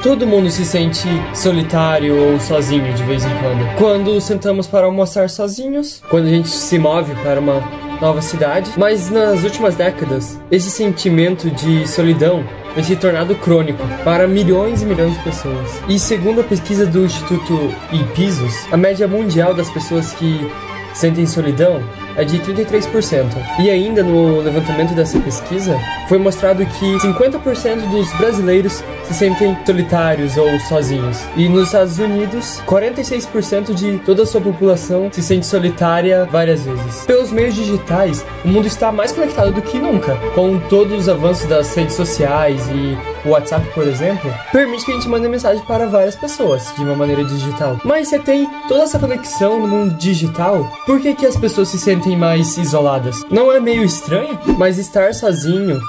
Todo mundo se sente solitário ou sozinho de vez em quando sentamos para almoçar sozinhos, quando a gente se move para uma nova cidade. Mas nas últimas décadas, esse sentimento de solidão tem se tornado crônico para milhões e milhões de pessoas. E segundo a pesquisa do Instituto Ipsos, a média mundial das pessoas que sentem solidão é de 33%. E ainda no levantamento dessa pesquisa, foi mostrado que 50% dos brasileiros se sentem solitários ou sozinhos. E nos Estados Unidos, 46% de toda a sua população se sente solitária várias vezes. Pelos meios digitais, o mundo está mais conectado do que nunca. Com todos os avanços das redes sociais e o WhatsApp, por exemplo, permite que a gente mande mensagem para várias pessoas de uma maneira digital. Mas você tem toda essa conexão no mundo digital, por que as pessoas se sentem mais isoladas? Não é meio estranho? Mas estar sozinho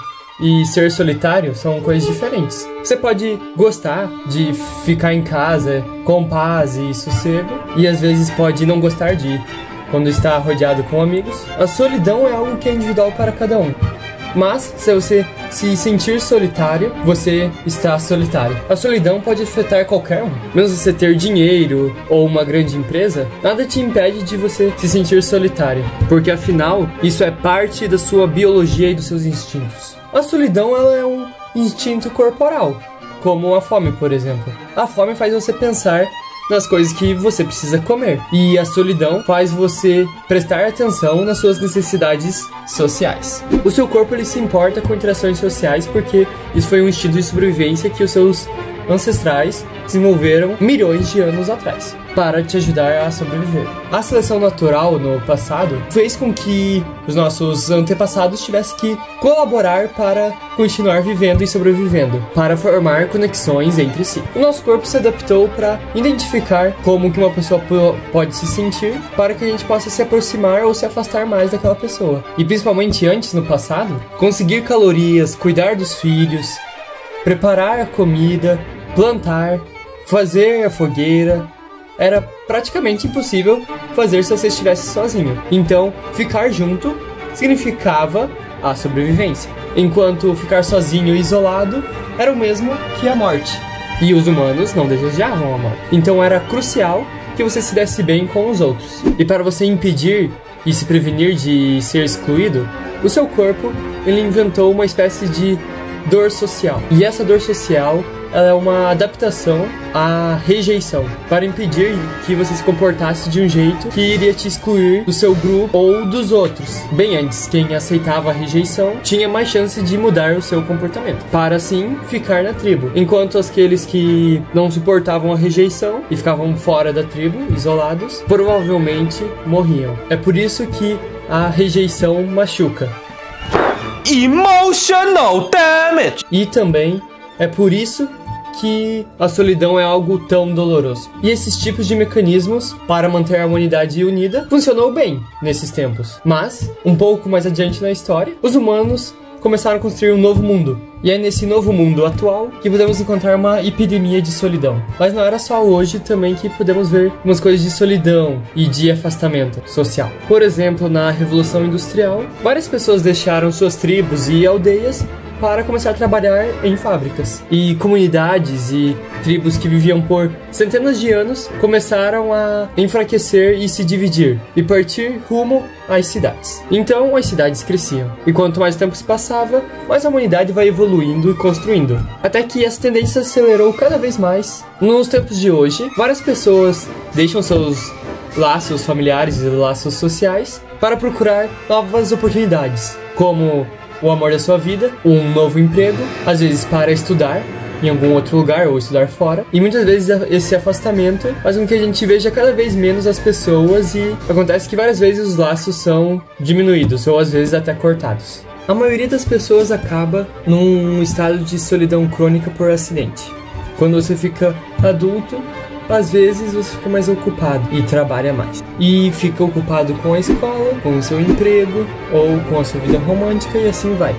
e ser solitário são coisas diferentes. Você pode gostar de ficar em casa com paz e sossego, e às vezes pode não gostar de ir quando está rodeado com amigos. A solidão é algo que é individual para cada um. Mas, se você se sentir solitário, você está solitário. A solidão pode afetar qualquer um. Mesmo você ter dinheiro ou uma grande empresa, nada te impede de você se sentir solitário. Porque, afinal, isso é parte da sua biologia e dos seus instintos. A solidão, ela é um instinto corporal, como a fome, por exemplo. A fome faz você pensar nas coisas que você precisa comer. E a solidão faz você prestar atenção nas suas necessidades sociais. O seu corpo, ele se importa com interações sociais porque isso foi um instinto de sobrevivência que os seus ancestrais desenvolveram milhões de anos atrás para te ajudar a sobreviver. A seleção natural no passado fez com que os nossos antepassados tivessem que colaborar para continuar vivendo e sobrevivendo, para formar conexões entre si. O nosso corpo se adaptou para identificar como que uma pessoa pode se sentir, para que a gente possa se aproximar ou se afastar mais daquela pessoa. E principalmente antes, no passado, conseguir calorias, cuidar dos filhos, preparar a comida, plantar, fazer a fogueira, era praticamente impossível fazer se você estivesse sozinho. Então, ficar junto significava a sobrevivência, enquanto ficar sozinho e isolado era o mesmo que a morte. E os humanos não desejavam a morte. Então era crucial que você se desse bem com os outros. E para você impedir e se prevenir de ser excluído, o seu corpo, ele inventou uma espécie de dor social. E essa dor social, ela é uma adaptação à rejeição, para impedir que você se comportasse de um jeito que iria te excluir do seu grupo ou dos outros. Bem antes, quem aceitava a rejeição tinha mais chance de mudar o seu comportamento, para assim ficar na tribo, enquanto aqueles que não suportavam a rejeição e ficavam fora da tribo, isolados, provavelmente morriam. É por isso que a rejeição machuca. Emotional damage! E também é por isso que a solidão é algo tão doloroso. E esses tipos de mecanismos para manter a humanidade unida funcionou bem nesses tempos. Mas, um pouco mais adiante na história, os humanos começaram a construir um novo mundo. E é nesse novo mundo atual que podemos encontrar uma epidemia de solidão. Mas não era só hoje também que podemos ver umas coisas de solidão e de afastamento social. Por exemplo, na Revolução Industrial, várias pessoas deixaram suas tribos e aldeias para começar a trabalhar em fábricas. E comunidades e tribos que viviam por centenas de anos começaram a enfraquecer e se dividir e partir rumo às cidades. Então as cidades cresciam. E quanto mais tempo se passava, mais a humanidade vai evoluindo e construindo. Até que essa tendência acelerou cada vez mais. Nos tempos de hoje, várias pessoas deixam seus laços familiares e laços sociais para procurar novas oportunidades, como o amor da sua vida, um novo emprego, às vezes para estudar em algum outro lugar ou estudar fora. E muitas vezes esse afastamento faz com que a gente veja cada vez menos as pessoas e acontece que várias vezes os laços são diminuídos ou às vezes até cortados. A maioria das pessoas acaba num estado de solidão crônica por acidente. Quando você fica adulto, às vezes você fica mais ocupado e trabalha mais. E fica ocupado com a escola, com o seu emprego ou com a sua vida romântica e assim vai.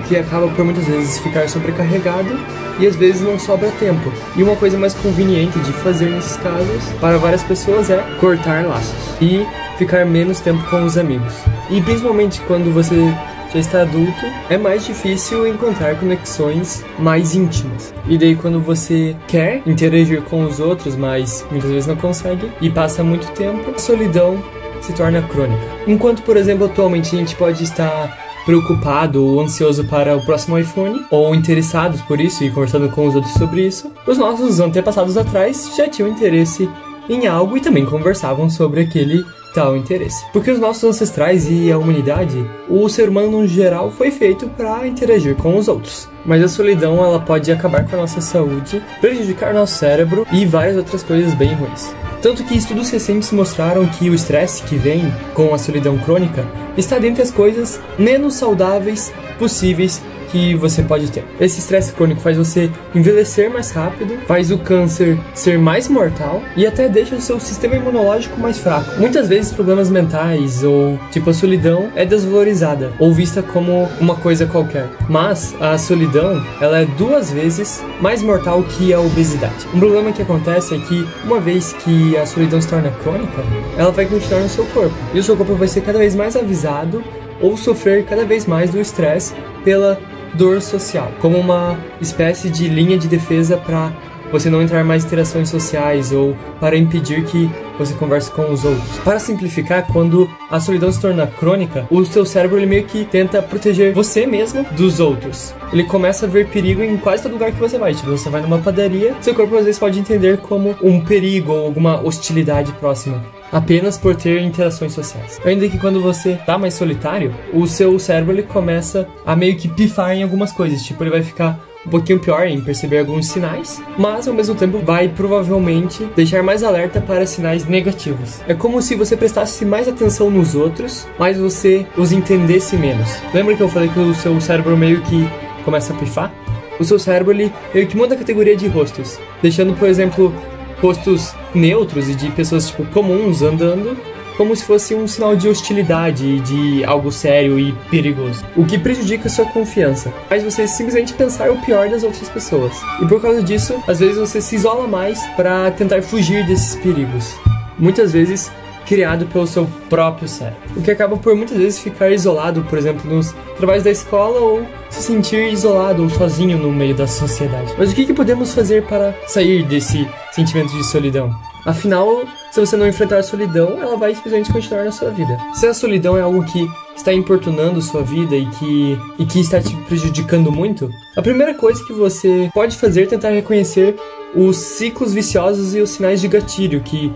Que acaba por muitas vezes ficar sobrecarregado e às vezes não sobra tempo. E uma coisa mais conveniente de fazer nesses casos para várias pessoas é cortar laços e ficar menos tempo com os amigos. E principalmente quando você já está adulto, é mais difícil encontrar conexões mais íntimas. E daí quando você quer interagir com os outros, mas muitas vezes não consegue, e passa muito tempo, a solidão se torna crônica. Enquanto, por exemplo, atualmente a gente pode estar preocupado ou ansioso para o próximo iPhone, ou interessados por isso e conversando com os outros sobre isso, os nossos antepassados atrás já tinham interesse em algo e também conversavam sobre aquele tal interesse. Porque os nossos ancestrais e a humanidade, o ser humano no geral foi feito para interagir com os outros. Mas a solidão, ela pode acabar com a nossa saúde, prejudicar nosso cérebro e várias outras coisas bem ruins. Tanto que estudos recentes mostraram que o estresse que vem com a solidão crônica está dentre as coisas menos saudáveis possíveis que você pode ter. Esse estresse crônico faz você envelhecer mais rápido, faz o câncer ser mais mortal e até deixa o seu sistema imunológico mais fraco. Muitas vezes problemas mentais ou tipo a solidão é desvalorizada ou vista como uma coisa qualquer. Mas a solidão, ela é 2 vezes mais mortal que a obesidade. Um problema que acontece é que uma vez que a solidão se torna crônica, ela vai continuar no seu corpo. E o seu corpo vai ser cada vez mais avisado ou sofrer cada vez mais do estresse pela dor social, como uma espécie de linha de defesa para você não entrar mais em interações sociais ou para impedir que você converse com os outros. Para simplificar, quando a solidão se torna crônica, o seu cérebro ele meio que tenta proteger você mesmo dos outros. Ele começa a ver perigo em quase todo lugar que você vai. Tipo, você vai numa padaria, seu corpo às vezes pode entender como um perigo ou alguma hostilidade próxima, apenas por ter interações sociais. Ainda que quando você tá mais solitário, o seu cérebro ele começa a meio que pifar em algumas coisas. Tipo, ele vai ficar um pouquinho pior em perceber alguns sinais, mas ao mesmo tempo vai provavelmente deixar mais alerta para sinais negativos. É como se você prestasse mais atenção nos outros, mas você os entendesse menos. Lembra que eu falei que o seu cérebro meio que começa a pifar? O seu cérebro ele meio que muda a categoria de rostos, deixando, por exemplo, rostos neutros e de pessoas tipo comuns andando como se fosse um sinal de hostilidade, de algo sério e perigoso, o que prejudica sua confiança, faz você simplesmente pensar o pior das outras pessoas. E por causa disso, às vezes você se isola mais para tentar fugir desses perigos, muitas vezes criado pelo seu próprio cérebro, o que acaba por muitas vezes ficar isolado, por exemplo, nos trabalhos da escola ou se sentir isolado ou sozinho no meio da sociedade. Mas o que podemos fazer para sair desse sentimento de solidão? Afinal, se você não enfrentar a solidão, ela vai simplesmente continuar na sua vida. Se a solidão é algo que está importunando sua vida e que está te prejudicando muito, a primeira coisa que você pode fazer é tentar reconhecer os ciclos viciosos e os sinais de gatilho que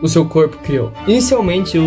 o seu corpo criou. Inicialmente,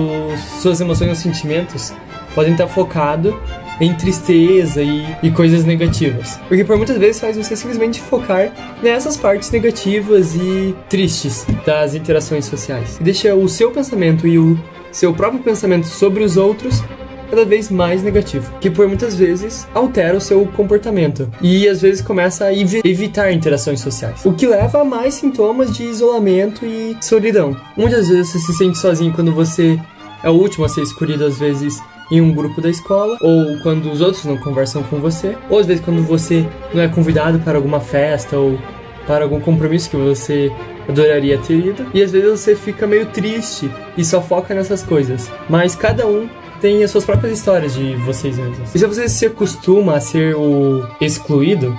suas emoções e sentimentos podem estar focados em tristeza e coisas negativas. Porque por muitas vezes faz você simplesmente focar nessas partes negativas e tristes das interações sociais. E deixa o seu pensamento e o seu próprio pensamento sobre os outros cada vez mais negativo, que por muitas vezes altera o seu comportamento e às vezes começa a evitar interações sociais, o que leva a mais sintomas de isolamento e solidão. Muitas vezes você se sente sozinho quando você é o último a ser escolhido, às vezes em um grupo da escola, ou quando os outros não conversam com você, ou às vezes quando você não é convidado para alguma festa ou para algum compromisso que você adoraria ter ido, e às vezes você fica meio triste e só foca nessas coisas, mas cada um tem as suas próprias histórias de vocês mesmos. E se você se acostuma a ser o excluído,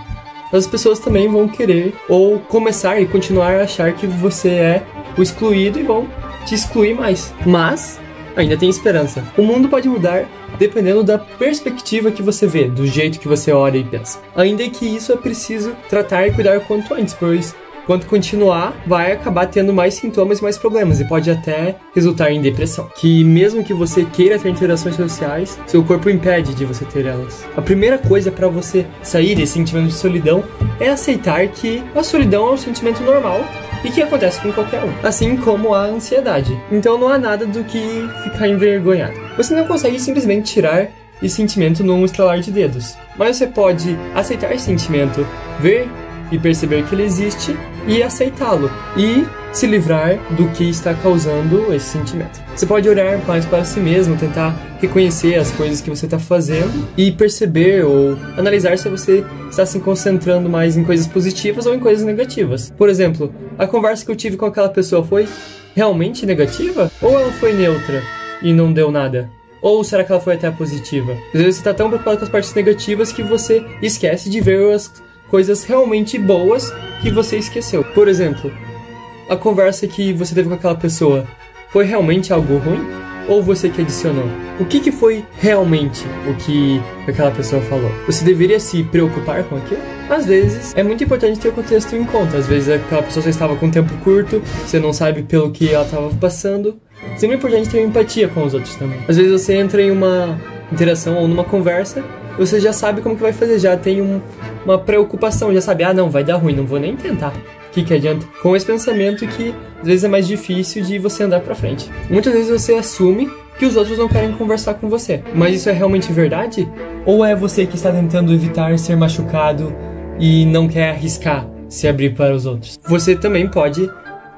as pessoas também vão querer ou começar e continuar a achar que você é o excluído e vão te excluir mais. Mas ainda tem esperança. O mundo pode mudar dependendo da perspectiva que você vê, do jeito que você olha e pensa. Ainda que isso é preciso tratar e cuidar quanto antes, pois quanto continuar, vai acabar tendo mais sintomas e mais problemas, e pode até resultar em depressão. Que mesmo que você queira ter interações sociais, seu corpo impede de você ter elas. A primeira coisa para você sair desse sentimento de solidão é aceitar que a solidão é um sentimento normal e que acontece com qualquer um, assim como a ansiedade. Então não há nada do que ficar envergonhado. Você não consegue simplesmente tirar esse sentimento num estalar de dedos, mas você pode aceitar esse sentimento, ver e perceber que ele existe e aceitá-lo e se livrar do que está causando esse sentimento. Você pode olhar mais para si mesmo, tentar reconhecer as coisas que você está fazendo e perceber ou analisar se você está se concentrando mais em coisas positivas ou em coisas negativas. Por exemplo, a conversa que eu tive com aquela pessoa foi realmente negativa ou ela foi neutra e não deu nada? Ou será que ela foi até positiva? Às vezes você tá tão preocupado com as partes negativas que você esquece de ver as coisas realmente boas que você esqueceu. Por exemplo, a conversa que você teve com aquela pessoa foi realmente algo ruim? Ou você que adicionou? O que foi realmente o que aquela pessoa falou? Você deveria se preocupar com aquilo? Às vezes, é muito importante ter o contexto em conta. Às vezes aquela pessoa só estava com tempo curto, você não sabe pelo que ela estava passando. Sempre é importante ter empatia com os outros também. Às vezes você entra em uma interação ou numa conversa, você já sabe como que vai fazer, já tem uma preocupação, já sabe, não, vai dar ruim, não vou nem tentar. O que adianta? Com esse pensamento que às vezes é mais difícil de você andar pra frente. Muitas vezes você assume que os outros não querem conversar com você. Mas isso é realmente verdade? Ou é você que está tentando evitar ser machucado e não quer arriscar se abrir para os outros? Você também pode,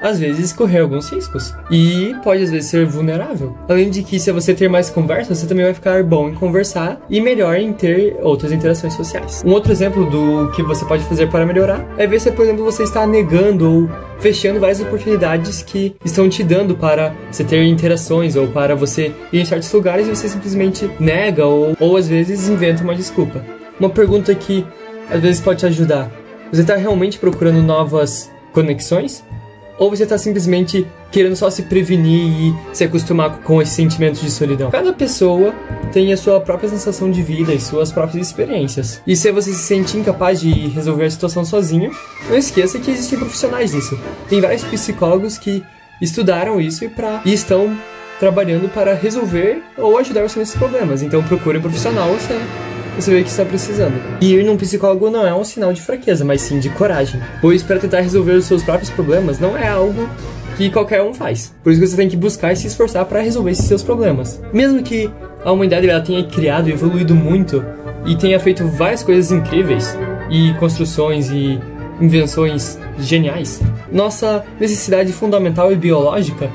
às vezes, correr alguns riscos. E pode, às vezes, ser vulnerável. Além de que, se você ter mais conversas, você também vai ficar bom em conversar e melhor em ter outras interações sociais. Um outro exemplo do que você pode fazer para melhorar é ver se, por exemplo, você está negando ou fechando várias oportunidades que estão te dando para você ter interações ou para você ir em certos lugares e você simplesmente nega ou às vezes, inventa uma desculpa. Uma pergunta que, às vezes, pode te ajudar. Você está realmente procurando novas conexões? Ou você está simplesmente querendo só se prevenir e se acostumar com esse sentimento de solidão? Cada pessoa tem a sua própria sensação de vida e suas próprias experiências. E se você se sente incapaz de resolver a situação sozinho, não esqueça que existem profissionais nisso. Tem vários psicólogos que estudaram isso e estão trabalhando para resolver ou ajudar você nesses problemas. Então procure um profissional se você vê que está precisando. E ir num psicólogo não é um sinal de fraqueza, mas sim de coragem. Pois para tentar resolver os seus próprios problemas não é algo que qualquer um faz. Por isso que você tem que buscar e se esforçar para resolver esses seus problemas. Mesmo que a humanidade ela tenha criado e evoluído muito e tenha feito várias coisas incríveis e construções e invenções geniais, nossa necessidade fundamental e biológica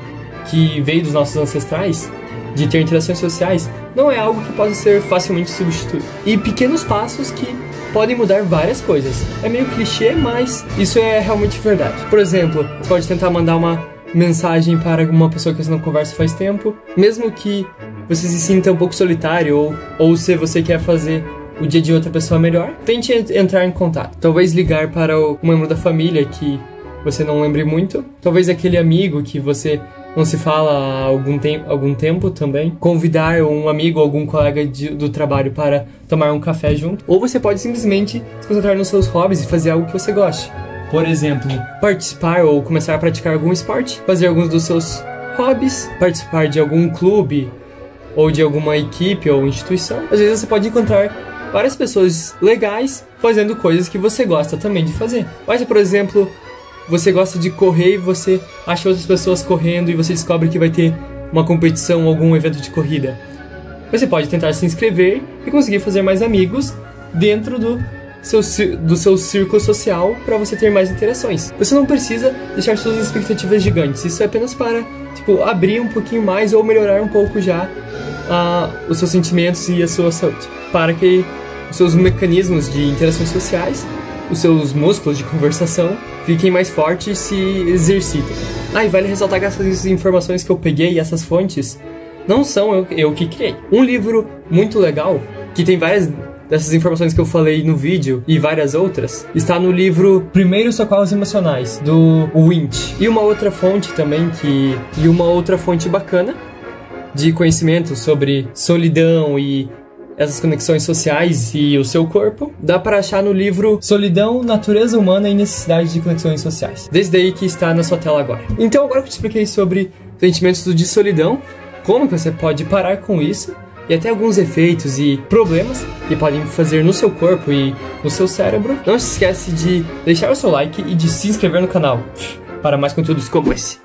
que veio dos nossos ancestrais de ter interações sociais não é algo que pode ser facilmente substituído. E pequenos passos que podem mudar várias coisas. É meio clichê, mas isso é realmente verdade. Por exemplo, você pode tentar mandar uma mensagem para uma pessoa que você não conversa faz tempo, mesmo que você se sinta um pouco solitário ou se você quer fazer o dia de outra pessoa melhor, tente entrar em contato. Talvez ligar para um membro da família que você não lembre muito, talvez aquele amigo que você não se fala há algum tempo também, convidar um amigo ou algum colega do trabalho para tomar um café junto, ou você pode simplesmente se concentrar nos seus hobbies e fazer algo que você goste. Por exemplo, participar ou começar a praticar algum esporte, fazer alguns dos seus hobbies, participar de algum clube ou de alguma equipe ou instituição. Às vezes você pode encontrar várias pessoas legais fazendo coisas que você gosta também de fazer. Mas, por exemplo, você gosta de correr e você acha outras pessoas correndo e você descobre que vai ter uma competição ou algum evento de corrida. Você pode tentar se inscrever e conseguir fazer mais amigos dentro do seu círculo social para você ter mais interações. Você não precisa deixar suas expectativas gigantes. Isso é apenas para abrir um pouquinho mais ou melhorar um pouco já os seus sentimentos e a sua saúde. Para que os seus mecanismos de interações sociais, os seus músculos de conversação fiquem mais fortes e se exercitem. E vale ressaltar que essas informações que eu peguei e essas fontes não são eu que criei. Um livro muito legal, que tem várias dessas informações que eu falei no vídeo e várias outras, está no livro Primeiros Socorros Emocionais, do Winch. E uma outra fonte também, e uma outra fonte bacana de conhecimento sobre solidão e essas conexões sociais e o seu corpo, dá para achar no livro Solidão, Natureza Humana e Necessidade de Conexões Sociais. Desde aí que está na sua tela agora. Então agora que eu te expliquei sobre sentimentos de solidão, como que você pode parar com isso, e até alguns efeitos e problemas que podem fazer no seu corpo e no seu cérebro, não se esquece de deixar o seu like e de se inscrever no canal para mais conteúdos como esse.